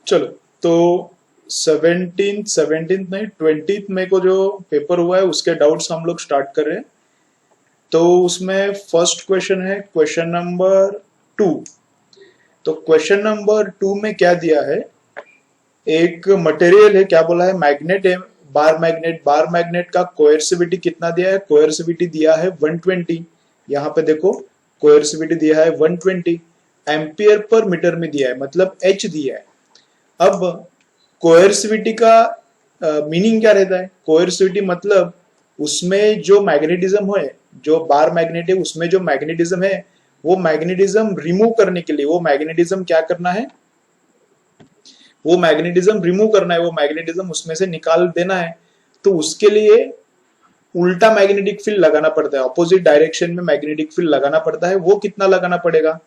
चलो, तो 17 नहीं 20 मई को जो पेपर हुआ है उसके डाउट्स हम लोग स्टार्ट कर रहे हैं। तो उसमें फर्स्ट क्वेश्चन है क्वेश्चन नंबर 2। तो क्वेश्चन नंबर 2 में क्या दिया है, एक मटेरियल है, क्या बोला है, मैग्नेट है, बार मैग्नेट का कोएर्सिविटी कितना दिया है, कोएर्सिविटी दिया है 120। यहाँ पे देखो कोएर्सिविटी दिया है 120, एम्पियर पर मीटर में दिया है, मतलब एच दिया है। अब कोएर्सिविटी का मीनिंग क्या रहता है, कोएर्सिविटी मतलब उसमें जो मैग्नेटिज्म है, जो बार मैग्नेट है उसमें जो मैग्नेटिज्म है, वो मैग्नेटिज्म रिमूव करने के लिए, वो मैग्नेटिज्म क्या करना है, वो मैग्नेटिज्म रिमूव करना है, वो मैग्नेटिज्म उसमें से निकाल देना है। तो उसके लिए उल्टा मैग्नेटिक फील्ड लगाना पड़ता है, ऑपोजिट डायरेक्शन में मैग्नेटिक फील्ड लगाना पड़ता है। वो कितना लगाना पड़ेगा,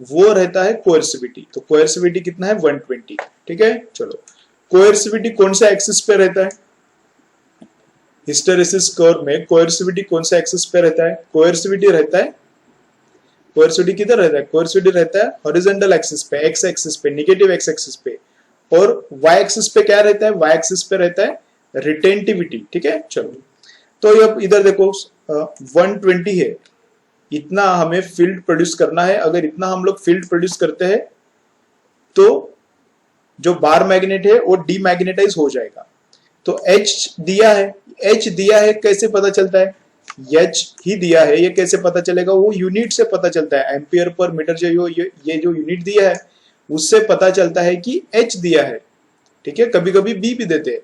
वो रहता है कोएर्सिविटी। तो कोएर्सिविटी कितना है 120। ठीक है, चलो कोएर्सिविटी कौन सा एक्सिस पे रहता है, हिस्टेरेसिस कर्व में कोएर्सिविटी कौन सा एक्सिस पे रहता है, कोएर्सिविटी रहता है, कोएर्सिविटी किधर रहता है, कोएर्सिविटी रहता है हॉरिजॉन्टल एक्सिस पे, एक्स एक्सिस पे, नेगेटिव एक्स एक्सिस पे। और वाई एक्सिस पे क्या रहता है, वाई एक्सिस पे रहता है रिटेंटिविटी। ठीक है, चलो तो अब इधर देखो 120 है, इतना हमें फील्ड प्रोड्यूस करना है। अगर इतना हम लोग फील्ड प्रोड्यूस करते हैं तो जो बार मैग्नेट है वो डीमैग्नेटाइज हो जाएगा। तो H दिया है, H दिया है, कैसे पता चलता है, H ही दिया है, ये कैसे पता चलेगा, वो यूनिट से पता चलता है, एम्पियर पर मीटर जो ये जो यूनिट दिया है उससे पता चलता है कि H दिया है। ठीक है, कभी कभी B भी देते हैं।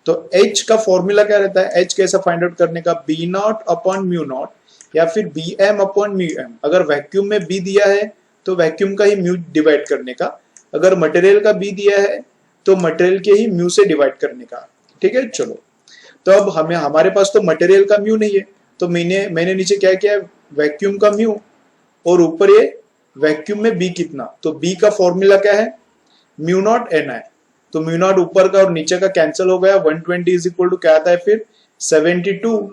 तो H का फॉर्मूला क्या रहता है, H कैसा फाइंड आउट करने का, B nought upon mu nought या फिर B M upon mu M. अगर वैक्यूम में B दिया है तो वैक्यूम का ही म्यू डिवाइड करने का, अगर मटेरियल का B दिया है तो मटेरियल के ही म्यू से डिवाइड करने का। ठीक है, चलो तो अब हमें, हमारे पास तो मटेरियल का म्यू नहीं है, तो मैंने नीचे क्या किया, वैक्यूम का म्यू और ऊपर ये वैक्यूम में बी कितना, तो बी का फॉर्मूला क्या है, म्यू नॉट एन आई। तो म्यू नॉट ऊपर का और नीचे का कैंसिल हो गया, 120 इज इक्वल टू क्या आता है फिर 72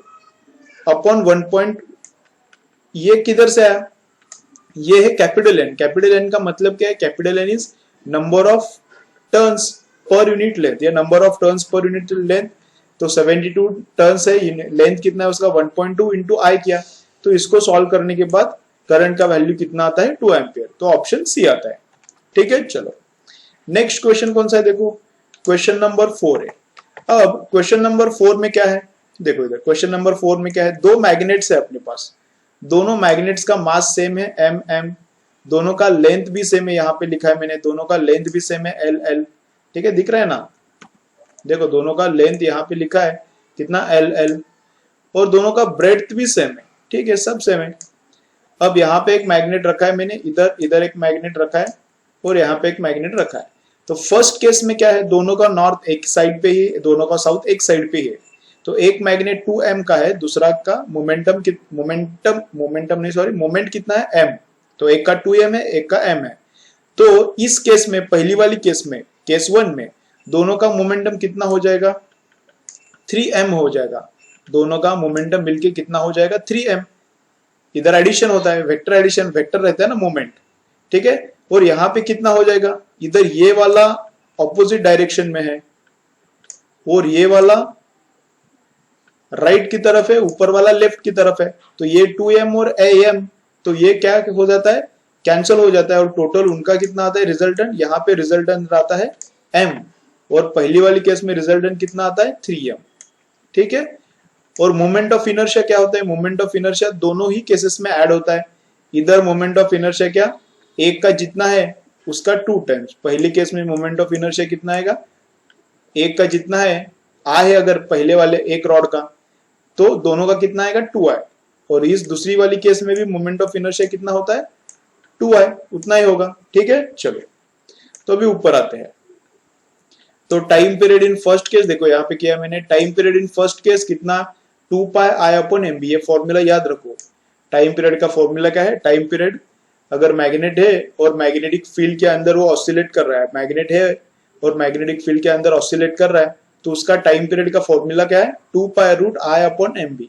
अपॉन 1 पॉइंट, ये किधर से आया, ये है कैपिटल एन। कैपिटल एन का मतलब क्या है, capital N is number of turns per unit length या number of turns per unit length. तो 72 टर्न्स है, लेंथ कितना है उसका 1.2 इंटू आई किया। तो इसको सॉल्व करने के बाद करंट का वैल्यू कितना आता है 2 एम्पियर। तो ऑप्शन सी आता है। ठीक है, चलो नेक्स्ट क्वेश्चन कौन सा है, देखो क्वेश्चन नंबर 4 है। अब क्वेश्चन नंबर 4 में क्या है, देखो इधर क्वेश्चन नंबर 4 में क्या है, दो मैग्नेट्स है अपने पास, दोनों मैग्नेट्स का मास सेम है एम एम, दोनों का लेंथ भी सेम है, यहाँ पे लिखा है मैंने, दोनों का लेंथ भी सेम है एल एल। ठीक है, दिख रहा है ना, देखो दोनों का लेंथ यहाँ पे लिखा है कितना एल एल, और दोनों का ब्रेड्थ भी सेम है। ठीक है, सब सेम है। अब यहाँ पे एक मैग्नेट रखा है मैंने, इधर इधर एक मैग्नेट रखा है और यहाँ पे एक मैग्नेट रखा है। तो फर्स्ट केस में क्या है, दोनों का नॉर्थ एक साइड पे ही, दोनों का साउथ एक साइड पे ही है। तो एक मैग्नेट 2m का है, दूसरा का मोमेंट कितना है m। तो एक का 2m है, एक का m है। तो इस केस में, पहली वाली केस में, केस 1 में दोनों का मोमेंटम कितना हो जाएगा 3m हो जाएगा, दोनों का मोमेंटम मिलके कितना हो जाएगा 3m। इधर एडिशन होता है, वेक्टर एडिशन, वेक्टर रहता है ना मोमेंट। ठीक है, और यहाँ पे कितना हो जाएगा, इधर ये वाला ऑपोजिट डायरेक्शन में है और ये वाला राइट की तरफ है, ऊपर वाला लेफ्ट की तरफ है। तो ये 2m और am, तो ये क्या हो जाता है, कैंसिल हो जाता है, और टोटल उनका कितना आता है रिजल्टेंट, यहाँ पे रिजल्टेंट आता है m, और पहली वाली केस में रिजल्टेंट कितना आता है 3m। ठीक है, और मोमेंट ऑफ इनर्शिया क्या होता है, मोमेंट ऑफ इनर्शिया दोनों ही केसेस में ऐड होता है। इधर मोमेंट ऑफ इनर्शिया क्या, एक का जितना है उसका 2 टाइम्स, पहले केस में मोमेंट ऑफ इनर्शिया कितना आएगा, एक का जितना है आई है अगर पहले वाले एक रॉड का, तो दोनों का कितना आएगा 2i, और इस दूसरी वाली केस में भी मोमेंट ऑफ इनर्शिया कितना होता है 2i, उतना ही होगा। ठीक है, चलो तो अभी ऊपर आते हैं। तो time period in first case, देखो यहाँ पे किया मैंने, time period in first case कितना 2πi/mb, ये फॉर्मूला याद रखो। टाइम पीरियड का फॉर्मूला क्या है, टाइम पीरियड अगर मैग्नेट है और मैग्नेटिक फील्ड के अंदर वो ऑसिलेट कर रहा है, मैग्नेट है और मैग्नेटिक फील्ड के अंदर ऑसिलेट कर रहा है, तो उसका टाइम पीरियड का फॉर्मूला क्या है 2π√i/mb।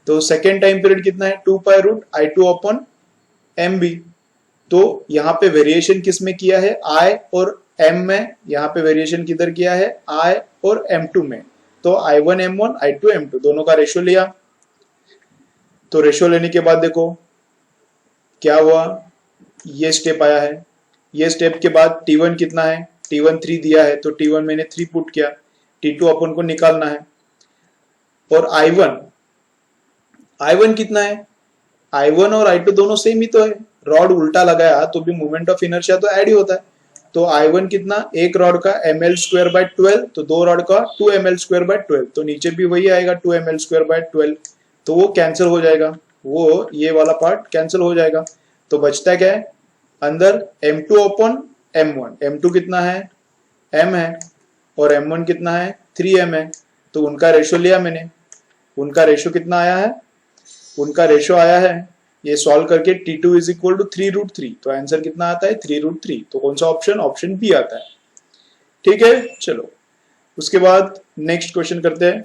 तो सेकेंड टाइम पीरियड कितना है 2π√i2/mb। तो यहाँ पे वेरिएशन किस में किया है, i और m में यहाँ पे वेरिएशन किधर किया है I और m2 में, तो I1 m1 I2 m2 दोनों का रेशियो लिया। तो रेशियो लेने के बाद देखो क्या हुआ, ये स्टेप आया है। ये स्टेप के बाद T1 कितना है, T1 3 दिया है तो T1 मैंने 3 पुट किया, T2 अपन को निकालना है। और I1 कितना है, I1 और I2 दोनों सेम ही तो है, रॉड उल्टा लगाया तो भी मोमेंट ऑफ इनर्शिया तो ऐड ही होता है। तो I1 कितना, एक रॉड का ml²/12, तो दो रॉड का 2ml²/12, तो नीचे भी वही आएगा 2ml²/12, तो वो कैंसिल हो जाएगा, वो ये वाला पार्ट कैंसिल हो जाएगा। तो बचता क्या है अंदर, m2/m1, m2 कितना है m है और m1 कितना है 3m है, तो उनका रेशियो लिया मैंने। उनका रेशियो कितना आया है, उनका रेशियो आया है ये सॉल्व करके T2 इज इक्वल टू 3√3, तो आंसर कितना आता है 3√3। तो कौन सा ऑप्शन, ऑप्शन बी आता है। ठीक है, चलो उसके बाद नेक्स्ट क्वेश्चन करते हैं।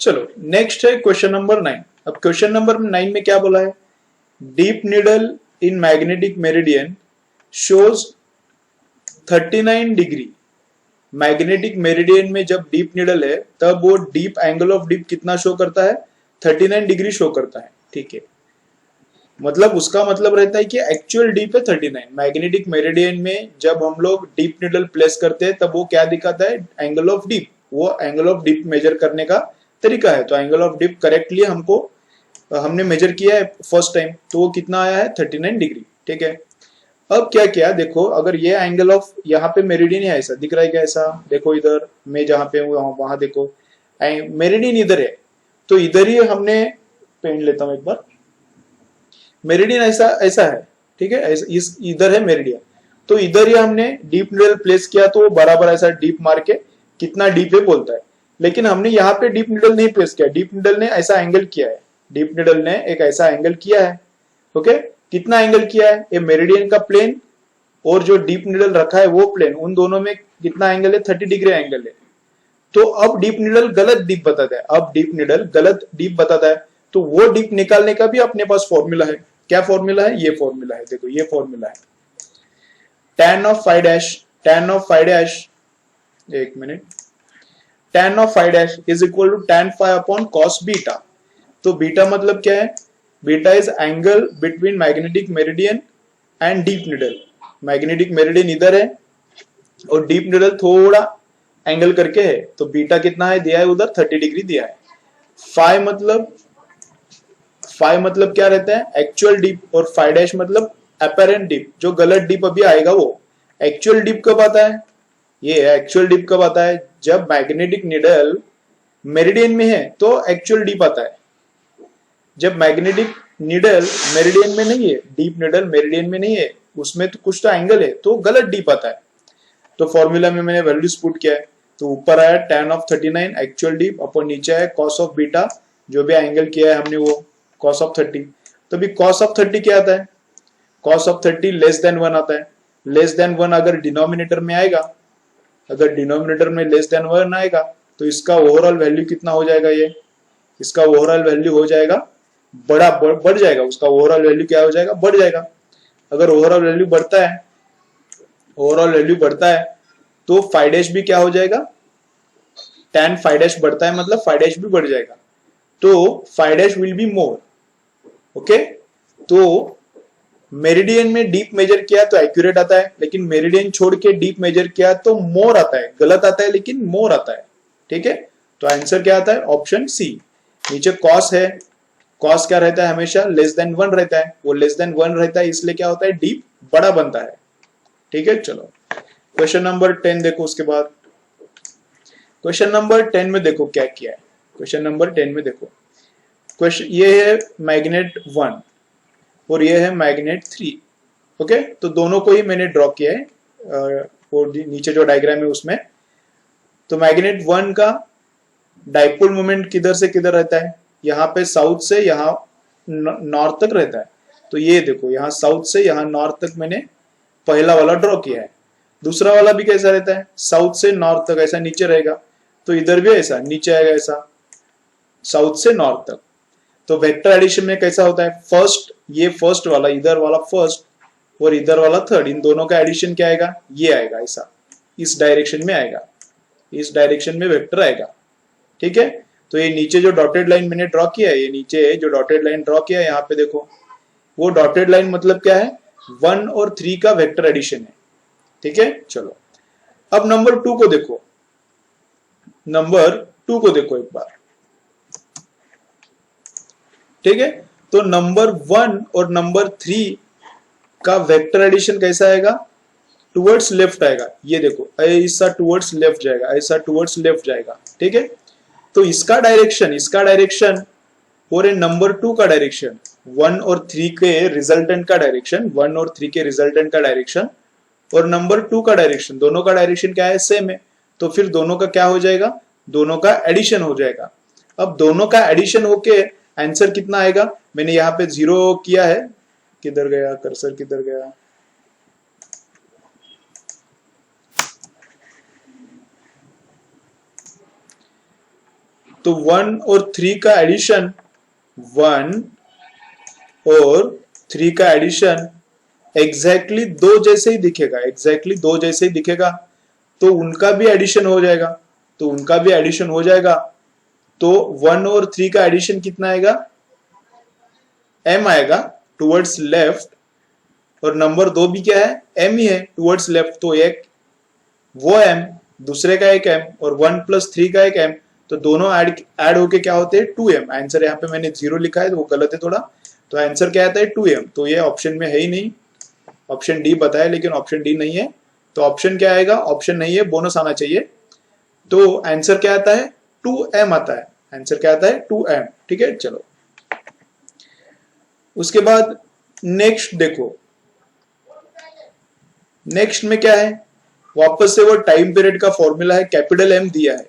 चलो नेक्स्ट है क्वेश्चन नंबर 9। अब क्वेश्चन नंबर 9 में क्या बोला है, deep needle in magnetic meridian shows 39 degree. Magnetic meridian में जब डीप नीडल है तब वो डीप एंगल ऑफ डीप कितना शो करता है, 39 डिग्री शो करता है। ठीक है, मतलब उसका मतलब रहता है कि एक्चुअल डीप है 39। मैग्नेटिक मेरिडियन में जब हम लोग डीप नीडल प्लेस करते हैं तब वो क्या दिखाता है, एंगल ऑफ डीप। वो एंगल ऑफ डीप मेजर करने का तरीका है। तो एंगल ऑफ डीप करेक्टली हमने मेजर किया है फर्स्ट टाइम, तो वो कितना आया है 39 डिग्री। ठीक है, अब क्या किया देखो, अगर ये एंगल ऑफ यहाँ पे मेरिडियन है, ऐसा दिख रहा है क्या, ऐसा देखो इधर मैं जहां पे हूँ वहां देखो मेरिडियन इधर है, तो इधर ही हमने पेन लेता हूं एक बार, मेरिडियन ऐसा ऐसा है। ठीक है, इस इधर है मेरिडियन, तो इधर ही हमने डीप नीडल प्लेस किया तो बराबर ऐसा डीप मार के कितना डीप है बोलता है। लेकिन हमने यहाँ पे डीप नीडल नहीं प्लेस किया, डीप नीडल ने ऐसा एंगल किया है, डीप नीडल ने एक ऐसा एंगल किया है। ओके, कितना एंगल किया है, ये मेरिडियन का प्लेन और जो डीप नीडल रखा है वो प्लेन, उन दोनों में कितना एंगल है, 30 डिग्री एंगल है। तो अब डीप नीडल गलत डीप बताता है, अब डीप नीडल गलत डीप बताता है, तो वो डीप निकालने का भी अपने पास फॉर्मूला है। क्या फॉर्मूला है, ये फॉर्मूला है, देखो ये फॉर्मूला है, tan of phi dash, एक minute, tan of phi dash is equal to tan phi upon cos beta. तो बीटा मतलब क्या है, beta is angle between magnetic meridian and dip needle. Magnetic meridian इधर है और डीप नीडल थोड़ा angle करके है, तो बीटा कितना है दिया है उधर 30 डिग्री दिया है। फाई मतलब क्या रहता है, एक्चुअल डीप, और फाई डैश मतलब अपेरेंट डीप, जो गलत डीप अभी आएगा वो। एक्चुअल डीप कब आता है, ये एक्चुअल डीप कब आता है, जब मैग्नेटिक नीडल मेरिडियन में है तो एक्चुअल डीप आता है। जब मैग्नेटिक नीडल मेरिडियन में नहीं है, डीप नीडल मेरिडियन में नहीं है, उसमें तो कुछ तो एंगल है, तो गलत डीप आता है। तो फॉर्मूला में मैंने वैल्यूज पुट किया है, तो ऊपर आया tan of 39 actual deep upon नीचे है cos ऑफ बीटा, जो भी एंगल किया है हमने वो cos ऑफ 30। तो भी cos ऑफ 30 क्या आता है, cos ऑफ 30 लेस देन 1 आता है। लेस देन 1 अगर डिनोमिनेटर में आएगा, अगर डिनोमिनेटर में लेस देन 1 आएगा तो इसका ओवरऑल वैल्यू कितना हो जाएगा, ये इसका ओवरऑल वैल्यू हो जाएगा बढ़ जाएगा, उसका ओवरऑल वैल्यू क्या हो जाएगा, बढ़ जाएगा। अगर ओवरऑल वैल्यू बढ़ता है तो फाई डैश भी क्या हो जाएगा, tan फाई डैश बढ़ता है मतलब फाई डैश भी बढ़ जाएगा, तो phi dash will be more. Okay, तो मेरिडियन में डीप मेजर किया तो एक्यूरेट आता है, लेकिन मेरिडियन छोड़ के डीप मेजर किया तो मोर आता है, गलत आता है लेकिन मोर आता है। ठीक है, तो आंसर क्या आता है, ऑप्शन सी। नीचे कॉस है, कॉस क्या रहता है, हमेशा लेस देन 1 रहता है, वो लेस देन 1 रहता है इसलिए क्या होता है, डीप बड़ा बनता है। ठीक है, चलो क्वेश्चन नंबर 10 देखो। उसके बाद क्वेश्चन नंबर 10 में देखो क्या किया है। क्वेश्चन नंबर 10 में देखो, क्वेश्चन ये है मैग्नेट 1 और ये है मैग्नेट 3। ओके, तो दोनों को ही मैंने ड्रॉ किया है, और नीचे जो डायग्राम है उसमें। तो मैग्नेट 1 का डाइपोल मोमेंट किधर से किधर रहता है, यहाँ पे साउथ से यहाँ नॉर्थ तक रहता है। तो ये देखो यहाँ साउथ से यहाँ नॉर्थ तक मैंने पहला वाला ड्रॉ किया है। दूसरा वाला भी कैसा रहता है, साउथ से नॉर्थ तक ऐसा नीचे रहेगा, तो इधर भी ऐसा नीचे आएगा, ऐसा साउथ से नॉर्थ तक। तो वेक्टर एडिशन में कैसा होता है, फर्स्ट ये फर्स्ट वाला इधर वाला फर्स्ट और इधर वाला थर्ड, इन दोनों का एडिशन क्या आएगा, ये आएगा, ऐसा इस डायरेक्शन में आएगा, इस डायरेक्शन में वेक्टर आएगा। ठीक है, तो ये नीचे जो डॉटेड लाइन मैंने ड्रॉ किया है, ये नीचे जो डॉटेड लाइन ड्रॉ किया है यहाँ पे देखो, वो डॉटेड लाइन मतलब क्या है, 1 और 3 का वेक्टर एडिशन है। ठीक है, चलो अब नंबर 2 को देखो, नंबर 2 को देखो एक बार। ठीक है, तो नंबर 1 और नंबर 3 का वेक्टर एडिशन कैसा आएगा, टुवर्ड्स लेफ्ट आएगा। ये देखो ऐसा टुवर्ड्स लेफ्ट जाएगा, ऐसा टुवर्ड्स लेफ्ट जाएगा। ठीक है, तो इसका डायरेक्शन और नंबर 2 का डायरेक्शन, 1 और 3 के रिजल्टेंट का डायरेक्शन, 1 और 3 के रिजल्टेंट का डायरेक्शन और नंबर 2 का डायरेक्शन, दोनों का डायरेक्शन क्या है, सेम है। तो फिर दोनों का क्या हो जाएगा, दोनों का एडिशन हो जाएगा। अब दोनों का एडिशन होके आंसर कितना आएगा, मैंने यहाँ पे 0 किया है, किधर गया कर्सर, किधर गया, तो 1 और 3 का एडिशन, 1 और 3 का एडिशन एग्जैक्टली 2 जैसे ही दिखेगा, एग्जैक्टली 2 जैसे ही दिखेगा, तो उनका भी एडिशन हो जाएगा, तो उनका भी एडिशन हो जाएगा। तो 1 और 3 का एडिशन कितना आएगा, m आएगा टुवर्ड्स लेफ्ट, और नंबर 2 भी क्या है, m ही है टुवर्ड्स लेफ्ट, तो एक वो m, दूसरे का एक m और 1 + 3 का एक m, तो दोनों ऐड होके क्या होते हैं, 2m। आंसर यहाँ पे मैंने 0 लिखा है तो वो गलत है थोड़ा, तो आंसर क्या आता है 2m, तो ये ऑप्शन में है ही नहीं, ऑप्शन डी बताया लेकिन ऑप्शन डी नहीं है, तो ऑप्शन क्या आएगा, ऑप्शन नहीं है, बोनस आना चाहिए। तो आंसर क्या आता है, 2m आता है, आंसर क्या आता है 2m। ठीक है, चलो उसके बाद नेक्स्ट देखो, नेक्स्ट में क्या है, वापस से वो टाइम पीरियड का फॉर्मूला है, कैपिटल M दिया है,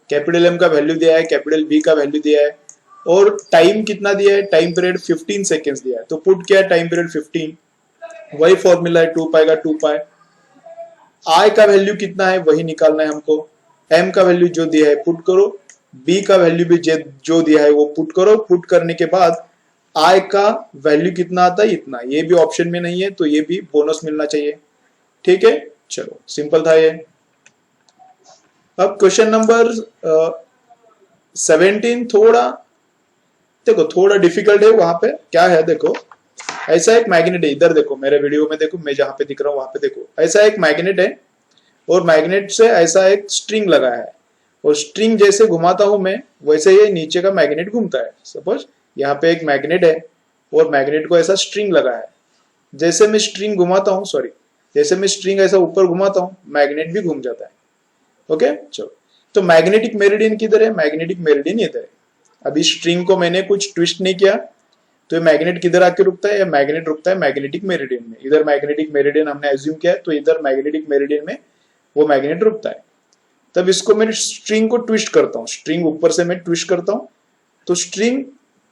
कैपिटल M का वैल्यू दिया है, कैपिटल B का वैल्यू दिया है, और टाइम कितना दिया है, टाइम पीरियड 15 सेकेंड्स दिया है। तो पुट किया टाइम पीरियड 15, वही फॉर्मूला है 2 पाई का 2 पाई, आई का वैल्यू कितना है वही निकालना है हमको, m का वैल्यू जो दिया है पुट करो, b का वैल्यू भी जो दिया है वो पुट करो, पुट करने के बाद i का वैल्यू कितना आता है, इतना, ये भी ऑप्शन में नहीं है तो ये भी बोनस मिलना चाहिए। ठीक है, चलो सिंपल था ये। अब क्वेश्चन नंबर 17 थोड़ा देखो, थोड़ा डिफिकल्ट है, वहां पे क्या है देखो, ऐसा एक मैग्नेट है, इधर देखो मेरे वीडियो में देखो, मैं जहां पे दिख रहा हूं वहां पे देखो, ऐसा एक मैग्नेट है और मैग्नेट से ऐसा एक स्ट्रिंग लगा है, और स्ट्रिंग जैसे घुमाता हूं मैं वैसे ये नीचे का मैग्नेट घूमता है। सपोज यहाँ पे एक मैग्नेट है और मैग्नेट को ऐसा स्ट्रिंग लगा है, जैसे मैं स्ट्रिंग घुमाता हूँ, सॉरी जैसे मैं स्ट्रिंग ऐसा ऊपर घुमाता हूँ मैग्नेट भी घूम जाता है। ओके, चलो तो मैग्नेटिक मेरिडियन किधर है, मैग्नेटिक मेरिडियन इधर है। अभी स्ट्रिंग को मैंने कुछ ट्विस्ट नहीं किया, तो ये मैग्नेट किधर आके रुकता है, या मैग्नेट रुकता है मैग्नेटिक मेरिडियन में, इधर मैग्नेटिक मेरिडियन हमने एज्यूम किया है, तो इधर मैग्नेटिक मेरिडियन में वो मैग्नेट रुकता है। तब इसको मैं स्ट्रिंग को ट्विस्ट करता हूँ, स्ट्रिंग ऊपर से मैं ट्विस्ट करता हूँ, तो स्ट्रिंग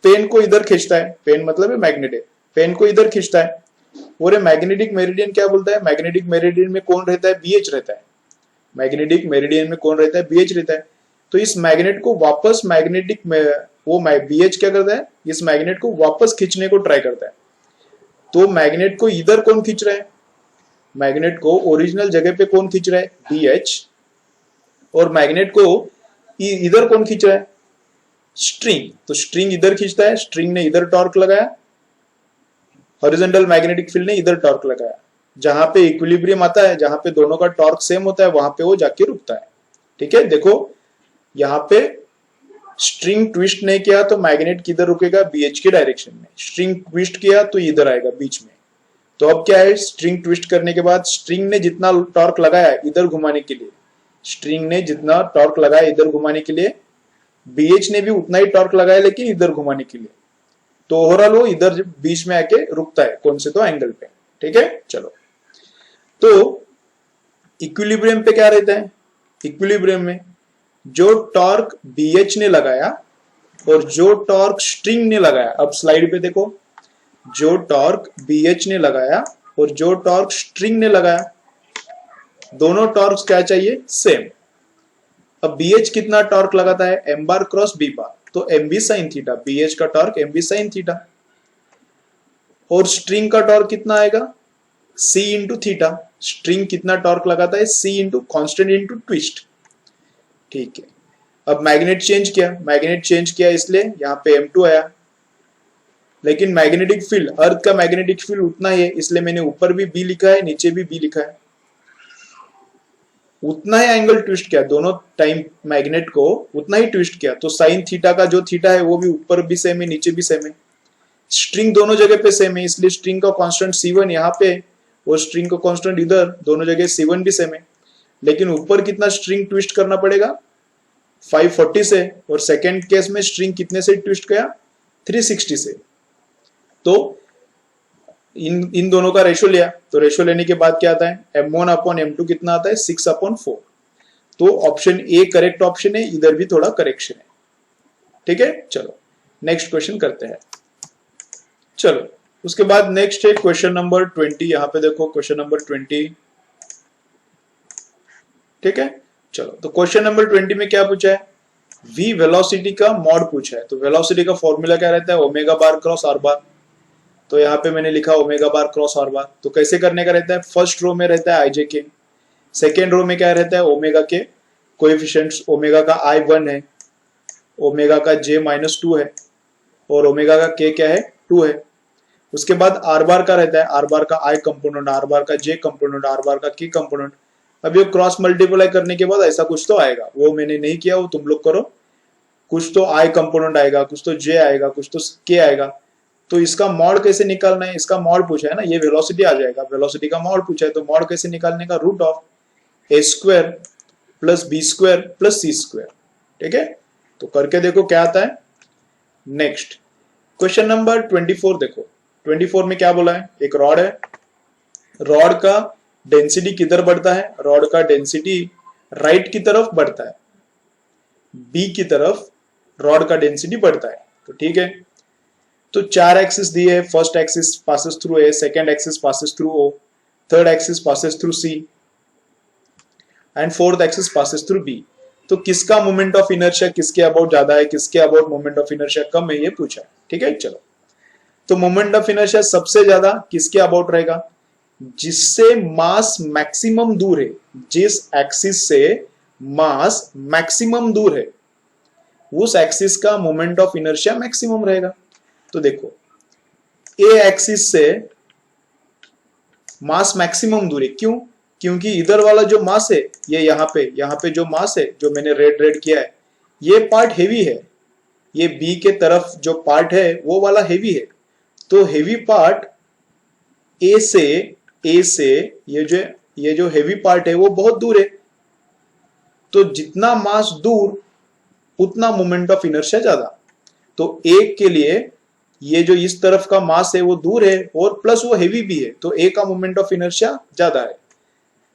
पेन को इधर खींचता है, पेन मतलब है मैग्नेट है, पेन को इधर खींचता है, और मैग्नेटिक मेरिडियन क्या बोलता है, मैग्नेटिक मेरिडियन में कौन रहता है, BH रहता है, मैग्नेटिक मेरिडियन में कौन रहता है, BH रहता है। तो इस मैग्नेट को वापस मैग्नेटिक में वो BH क्या करता है, इस मैग्नेट को वापस खींचने को ट्राई करता है। तो मैग्नेट को इधर कौन खींच रहा है, मैग्नेट को ओरिजिनल जगह पे कौन खींच रहा है, BH, और मैग्नेट को इधर कौन खींच रहा है, स्ट्रिंग। तो स्ट्रिंग इधर खींचता है, स्ट्रिंग ने इधर टॉर्क लगाया, हॉरिजॉन्टल मैग्नेटिक फील्ड ने इधर टॉर्क लगाया, जहां पे इक्विलिब्रियम आता है, जहां पे दोनों का टॉर्क सेम होता है वहां पे वो जाके रुकता है। ठीक है, देखो यहाँ पे स्ट्रिंग ट्विस्ट नहीं किया तो मैग्नेट किधर रुकेगा, BH के डायरेक्शन में, स्ट्रिंग ट्विस्ट किया तो इधर आएगा बीच में। तो अब क्या है, स्ट्रिंग ट्विस्ट करने के बाद स्ट्रिंग ने जितना टॉर्क लगाया इधर घुमाने के लिए, स्ट्रिंग ने जितना टॉर्क लगाया इधर घुमाने के लिए, BH ने भी उतना ही टॉर्क लगाया लेकिन इधर घुमाने के लिए, तो ओवरऑल वो इधर बीच में आके रुकता है, कौन से, तो एंगल पे। ठीक है, चलो तो इक्विलिब्रियम पे क्या रहता है, इक्विलिब्रियम में जो टॉर्क BH ने लगाया और जो टॉर्क स्ट्रिंग ने लगाया, अब स्लाइड पे देखो, जो टॉर्क BH ने लगाया और जो टॉर्क स्ट्रिंग ने लगाया, दोनों टॉर्क्स क्या चाहिए, सेम। अब BH कितना टॉर्क लगाता है, m बार क्रॉस b बार, तो mb sin थीटा, BH का टॉर्क mb sin थीटा, और स्ट्रिंग का टॉर्क कितना आएगा, c इंटू थीटा, स्ट्रिंग कितना टॉर्क लगाता है, c into constant into twist. ठीक है, अब मैग्नेट चेंज किया इसलिए यहाँ पे m2 आया, लेकिन मैग्नेटिक फील्ड, अर्थ का मैग्नेटिक फील्ड उतना ही है, इसलिए मैंने ऊपर भी b लिखा है, नीचे भी b लिखा है। उतना ही एंगल ट्विस्ट किया, दोनों टाइम मैग्नेट को उतना ही ट्विस्ट किया, तो साइन थीटा का जो थीटा है वो भी ऊपर भी सेम है, नीचे भी सेम है। स्ट्रिंग दोनों जगह पे सेम है, इसलिए स्ट्रिंग का कांस्टेंट C1 यहाँ पे और स्ट्रिंग का कांस्टेंट इधर, दोनों जगह C1 भी सेम है। लेकिन ऊपर कितना स्ट्रिंग ट्विस्ट करना पड़ेगा, 540 से, और सेकेंड केस में स्ट्रिंग कितने से ट्विस्ट किया, 360 से। तो इन दोनों का रेशो लिया, तो रेशो लेने के बाद क्या आता है, m1 अपॉन m2 कितना आता है, 6 अपॉन 4। तो ऑप्शन ए करेक्ट ऑप्शन है, इधर भी थोड़ा करेक्शन है। ठीक है, चलो नेक्स्ट क्वेश्चन करते हैं। चलो उसके बाद नेक्स्ट है क्वेश्चन नंबर 20। यहां पे देखो क्वेश्चन नंबर 20। ठीक है, चलो तो क्वेश्चन नंबर 20 में क्या पूछा है, v वेलोसिटी का मॉड पूछा है। तो वेलोसिटी का फॉर्मूला क्या रहता है, ओमेगा बार क्रॉस आर बार। तो यहाँ पे मैंने लिखा ओमेगा बार क्रॉस आर बार। तो कैसे करने का रहता है, फर्स्ट रो में रहता है आईजे के, सेकेंड रो में क्या रहता है, ओमेगा के कोएफिशिएंट्स, ओमेगा का आई 1 है, ओमेगा का जे -2 है, और ओमेगा का के क्या है, 2 है। उसके बाद आर बार का रहता है, आर बार का आई कंपोनेंट, आर बार का जे कंपोनेंट, आर बार का के कंपोनेंट। अब ये क्रॉस मल्टीप्लाई करने के बाद ऐसा कुछ तो आएगा, वो मैंने नहीं किया, वो तुम लोग करो। कुछ तो आई कंपोनेंट आएगा, कुछ तो जे आएगा, कुछ तो के आएगा। तो इसका मॉड कैसे निकालना है, इसका मॉड पूछा है ना, ये वेलोसिटी आ जाएगा, वेलोसिटी का मॉड पूछा है। तो मॉड कैसे निकालने का, root of A square plus B square plus C square. ठीक है, तो करके देखो क्या आता है। नेक्स्ट क्वेश्चन नंबर 24 देखो, 24 में क्या बोला है, एक रॉड है, रॉड का डेंसिटी किधर बढ़ता है, रॉड का डेंसिटी राइट की तरफ बढ़ता है, बी की तरफ रॉड का डेंसिटी बढ़ता है। तो ठीक है, तो 4 एक्सिस दिए है, first axis passes through A, second axis passes through O, third axis passes through C and fourth axis passes through B. तो किसका मोमेंट ऑफ इनर्शिया किसके अबाउट ज्यादा है, किसके अबाउट मोमेंट ऑफ इनर्शिया कम है, ये पूछा है। ठीक है, चलो तो मोमेंट ऑफ इनर्शिया सबसे ज्यादा किसके अबाउट रहेगा, जिससे मास मैक्सिमम दूर है, जिस एक्सिस से मास मैक्सिमम दूर है उस एक्सिस का मोमेंट ऑफ इनर्शिया मैक्सिमम रहेगा। तो देखो ए एक्सिस से मास मैक्सिमम दूर है, क्यों, क्योंकि इधर वाला जो मास है, ये यहाँ पे जो मास है, जो मैंने रेड किया है, ये पार्ट हेवी है, ये बी के तरफ जो पार्ट है वो वाला हेवी है। तो हेवी पार्ट ए से ये जो हेवी पार्ट है वो बहुत दूर है। तो जितना मास दूर उतना मोमेंट ऑफ इनर्शिया ज्यादा। तो एक के लिए ये जो इस तरफ का मास है वो दूर है और प्लस वो हेवी भी है, तो ए का मोमेंट ऑफ इनर्शिया ज्यादा है।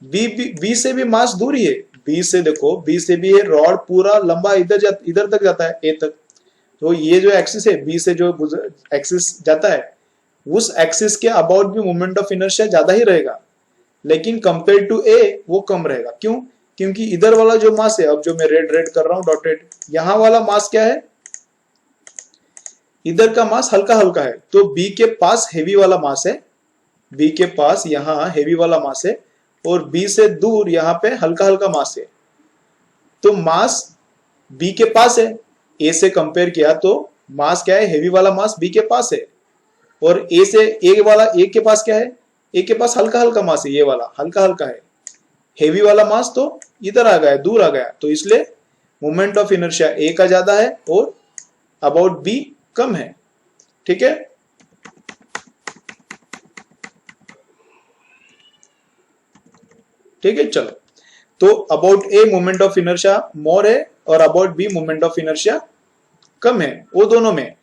बी से भी मास दूर ही है, बी से देखो, बी से भी ये रॉड पूरा लंबा इधर तक जाता है, ए तक। तो ये जो एक्सिस है, बी से जो एक्सिस जाता है, उस एक्सिस के अबाउट भी मोमेंट ऑफ इनर्शिया ज्यादा ही रहेगा, लेकिन कंपेयर टू ए वो कम रहेगा। क्यों, क्योंकि इधर वाला जो मास है, अब जो मैं रेड कर रहा हूं डॉटेड, यहां वाला मास क्या है, इधर का मास हल्का हल्का है। तो बी के पास हेवी वाला मास है, बी के पास यहां हेवी वाला मास है, और बी से दूर यहां पे हल्का हल्का मास है। तो मास बी के पास है, ए से कंपेयर किया तो मास क्या है, हेवी वाला मास बी के पास है, और ए के पास क्या है, ए के पास हल्का हल्का मास है, ये वाला हल्का हल्का है। हेवी वाला मास तो इधर आ गया, दूर आ गया, तो इसलिए मोमेंट ऑफ इनर्शिया ए का ज्यादा है और अबाउट बी कम है। ठीक है, ठीक है, चलो तो about A moment of inertia more है और about B moment of inertia कम है। वो दोनों में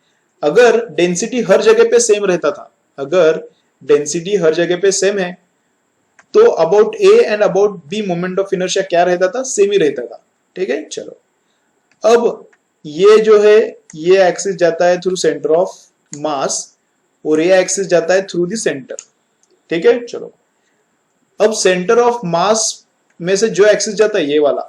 अगर डेंसिटी हर जगह पे सेम रहता था, अगर डेंसिटी हर जगह पे सेम है, तो about A and about B moment of inertia क्या रहता था, सेम ही रहता था। ठीक है, चलो अब ये जो है, ये एक्सिस जाता है थ्रू सेंटर ऑफ मास और ये एक्सिस जाता है थ्रू द सेंटर। ठीक है, चलो अब सेंटर ऑफ मास में से जो एक्सिस जाता है ये वाला,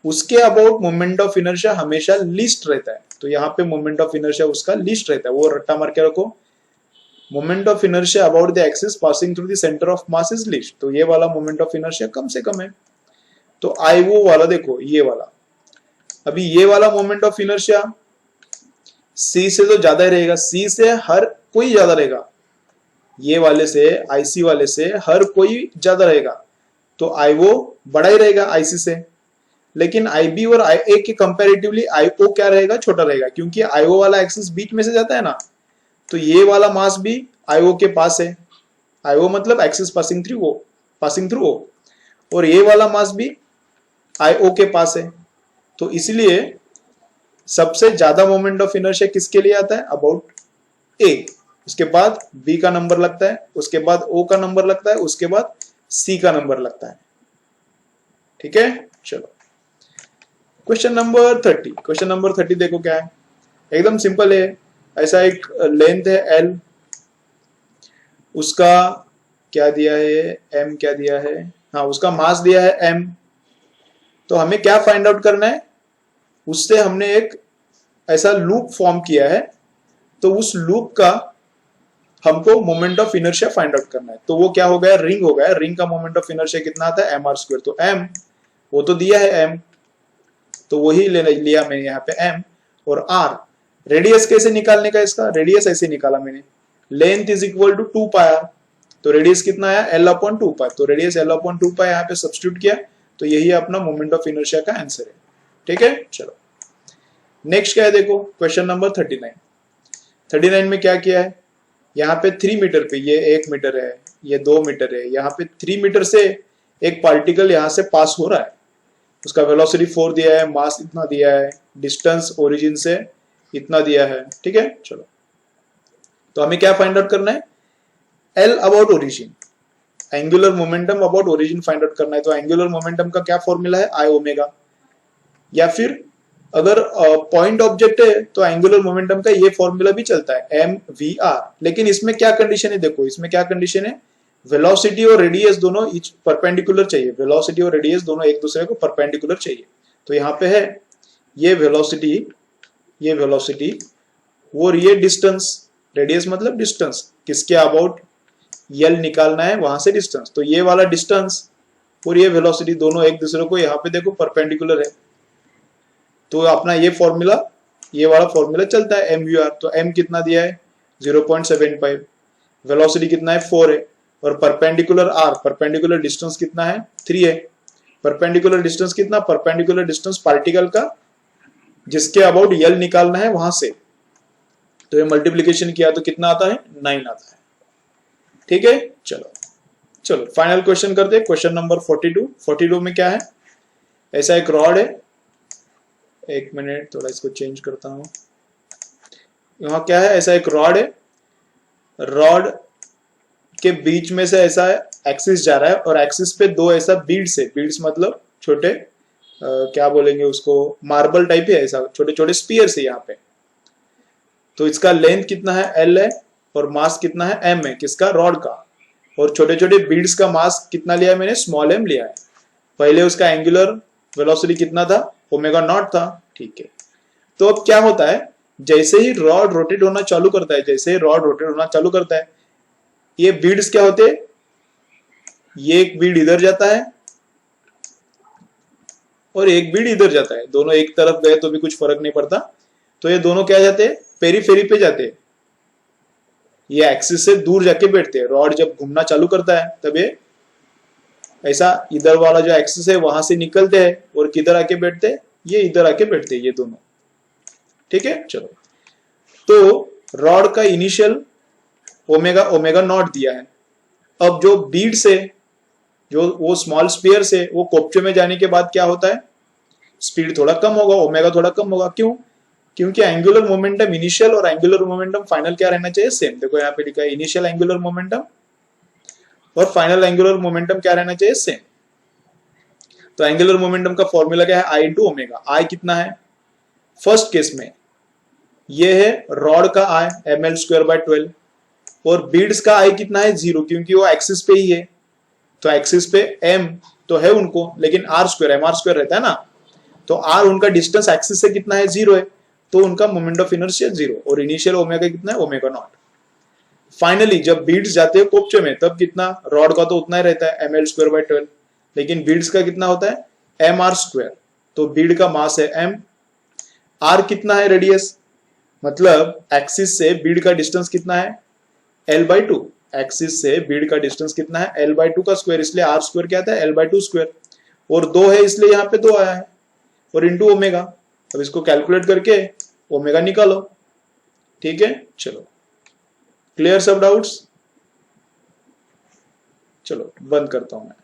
उसके अबाउट मोमेंट ऑफ इनर्शिया हमेशा लीस्ट रहता है। तो यहाँ पे मोमेंट ऑफ इनर्शिया उसका लीस्ट रहता है, वो रट्टा मार के रखो। Moment of inertia about the axis passing through the centre of mass is least, तो ये वाला मोमेंट ऑफ इनर्शिया कम से कम है। तो आई वो वाला देखो ये वाला, अभी ये वाला मोमेंट ऑफ इनर्शिया सी से तो ज्यादा ही रहेगा, सी से हर कोई ज्यादा रहेगा, ये वाले से आईसी वाले से हर कोई ज्यादा रहेगा, तो आई वो बड़ा ही रहेगा आईसी से। लेकिन आईबी और आई ए के कंपैरेटिवली आईओ क्या रहेगा, छोटा रहेगा, क्योंकि आईओ वाला एक्सिस बीच में से जाता है ना, तो ये वाला मास भी आईओ के पास है, आईओ मतलब एक्सिस पासिंग थ्रू ओ, और ये वाला मास भी आईओ के पास है। तो इसलिए सबसे ज्यादा मोमेंट ऑफ इनर्शिया किसके लिए आता है, अबाउट ए, उसके बाद बी का नंबर लगता है, उसके बाद ओ का नंबर लगता है, उसके बाद सी का नंबर लगता है। ठीक है, चलो क्वेश्चन नंबर 30। क्वेश्चन नंबर 30 देखो क्या है, एकदम सिंपल है। ऐसा एक लेंथ है एल, उसका क्या दिया है, एम क्या दिया है, हाँ उसका मास दिया है एम। तो हमें क्या फाइंड आउट करना है, उससे हमने एक ऐसा लूप फॉर्म किया है, तो उस लूप का हमको moment of inertia find out करना है। तो वो क्या हो गया, रिंग हो गया, रिंग का मोमेंट ऑफ इनर्शिया कितना आता है, एम आर स्क्वायर। तो एम वो तो दिया है एम, तो वही लिया मैंने यहाँ पे एम, और आर रेडियस कैसे निकालने का, इसका रेडियस ऐसे निकाला मैंने, length is equal to 2 pi R, तो रेडियस कितना आया एल अपॉन 2 पाई, तो रेडियस एल अपॉन 2 पाई यहाँ पे सब्स्टिट्यूट किया, तो यही अपना मोमेंट ऑफ इनर्शिया का आंसर है। ठीक है, चलो नेक्स्ट क्या है देखो, क्वेश्चन नंबर 39। 39 में क्या किया है, यहाँ पे 3 मीटर पे, ये 1 मीटर है, ये 2 मीटर है, यहाँ पे 3 मीटर से एक पार्टिकल यहाँ से पास हो रहा है, उसका वेलोसिटी 4 दिया है, मास इतना दिया है, डिस्टेंस ओरिजिन से इतना दिया है। ठीक है, चलो तो हमें क्या फाइंड आउट करना है, L about origin, angular momentum about origin find out करना है। तो एंगुलर मोमेंटम का क्या फॉर्मूला है, आई ओमेगा, या फिर अगर पॉइंट ऑब्जेक्ट है तो एंगुलर मोमेंटम का ये फॉर्मूला भी चलता है, एम वी आर। लेकिन इसमें क्या कंडीशन है, देखो इसमें क्या कंडीशन है, वेलोसिटी और रेडियस दोनों परपेंडिकुलर चाहिए, वेलोसिटी और रेडियस दोनों एक दूसरे को परपेंडिकुलर चाहिए। तो यहाँ पे है ये वेलोसिटी और ये डिस्टेंस, रेडियस मतलब डिस्टेंस, किसके अबाउट यल निकालना है वहां से डिस्टेंस, तो ये वाला डिस्टेंस और ये वेलोसिटी दोनों एक दूसरे को यहाँ पे देखो परपेंडिकुलर है, तो अपना ये फॉर्मूला, ये वाला फॉर्मूला चलता है एम यू आर। तो एम कितना दिया है 0.75, वेलोसिटी कितना है 4 है, और परपेंडिकुलर आर, परपेंडिकुलर डिस्टेंस कितना है 3 है। परपेंडिकुलर डिस्टेंस कितना, परपेंडिकुलर डिस्टेंस पार्टिकल का जिसके अबाउट यल निकालना है वहां से, तो ये मल्टीप्लीकेशन किया तो कितना आता है 9 आता है। ठीक है, चलो फाइनल क्वेश्चन करते हैं, क्वेश्चन नंबर 42। 42 में क्या है, ऐसा एक रॉड है, एक मिनट थोड़ा इसको चेंज करता हूं, यहाँ क्या है, ऐसा एक रॉड है, रॉड के बीच में से ऐसा एक्सिस जा रहा है, और एक्सिस पे दो ऐसा बीड्स है, बीड्स मतलब छोटे क्या बोलेंगे उसको, मार्बल टाइप है, ऐसा छोटे छोटे स्पीयर्स है यहाँ पे। तो इसका लेंथ कितना है एल है, और मास कितना है एम है, किसका, रॉड का, और छोटे छोटे बीड्स का मास कितना लिया है मैंने, स्मॉल एम लिया है। पहले उसका एंगुलर वेलोसिटी कितना था, ओमेगा नॉट था। ठीक है, तो अब क्या होता है, जैसे ही रॉड रोटेट होना चालू करता है, जैसे ही रॉड रोटेट होना चालू करता है, ये बीड्स क्या होते हैं, ये एक बीड इधर जाता है और एक बीड इधर जाता है, दोनों एक तरफ गए तो भी कुछ फर्क नहीं पड़ता, तो ये दोनों क्या जाते हैं, पेरीफेरी पे जाते हैं, ये एक्सिस से दूर जाके बैठते हैं। रॉड जब घूमना चालू करता है तब ये ऐसा इधर वाला जो एक्सिस है वहां से निकलते हैं, और किधर आके बैठते हैं, ये इधर आके बैठते हैं, ये दोनों। ठीक है, चलो तो रॉड का इनिशियल ओमेगा नॉट दिया है। अब जो बीड से, जो वो स्मॉल स्पीयर से वो कोप्चे में जाने के बाद क्या होता है, स्पीड थोड़ा कम होगा, ओमेगा थोड़ा कम होगा। क्यों, क्योंकि एंगुलर मोमेंटम इनिशियल और एंगुलर मोमेंटम फाइनल क्या रहना चाहिए, सेम। देखो यहाँ पे लिखा है इनिशियल एंगुलर मोमेंटम और फाइनल एंगुलर मोमेंटम क्या रहना चाहिए, सेम। तो एंगुलर मोमेंटम का फॉर्मूला क्या है, आई इंटू ओमेगा। आई कितना है, फर्स्ट केस में ये है रॉड का I am L square by 12, और बीड्स का आई कितना है 0, क्योंकि वो एक्सिस पे ही है, तो एक्सिस पे एम तो है उनको, लेकिन R square M R square रहता है ना, तो आर उनका डिस्टेंस एक्सिस से कितना है 0 है, तो उनका मोमेंट ऑफ इनर्शिया 0, और इनिशियल ओमेगा कितना है, ओमेगा नॉट। फाइनली जब बीड्स जाते हैं कोपचे में तब कितना, रॉड का तो उतना ही रहता है ml²/12, लेकिन बीड्स का कितना होता है mr²। तो बीड का मास है m, r कितना है रेडियस, मतलब एक्सिस से बीड का डिस्टेंस कितना है l/2, एक्सिस से बीड का डिस्टेंस कितना है l/2 का स्क्वायर, इसलिए r² क्या आता है l/2², और 2 है इसलिए यहाँ पे 2 आया है, और इंटू ओमेगा। अब इसको कैलकुलेट करके ओमेगा निकालो, ठीक है। चलो क्लियर सब डाउट्स, चलो बंद करता हूं मैं।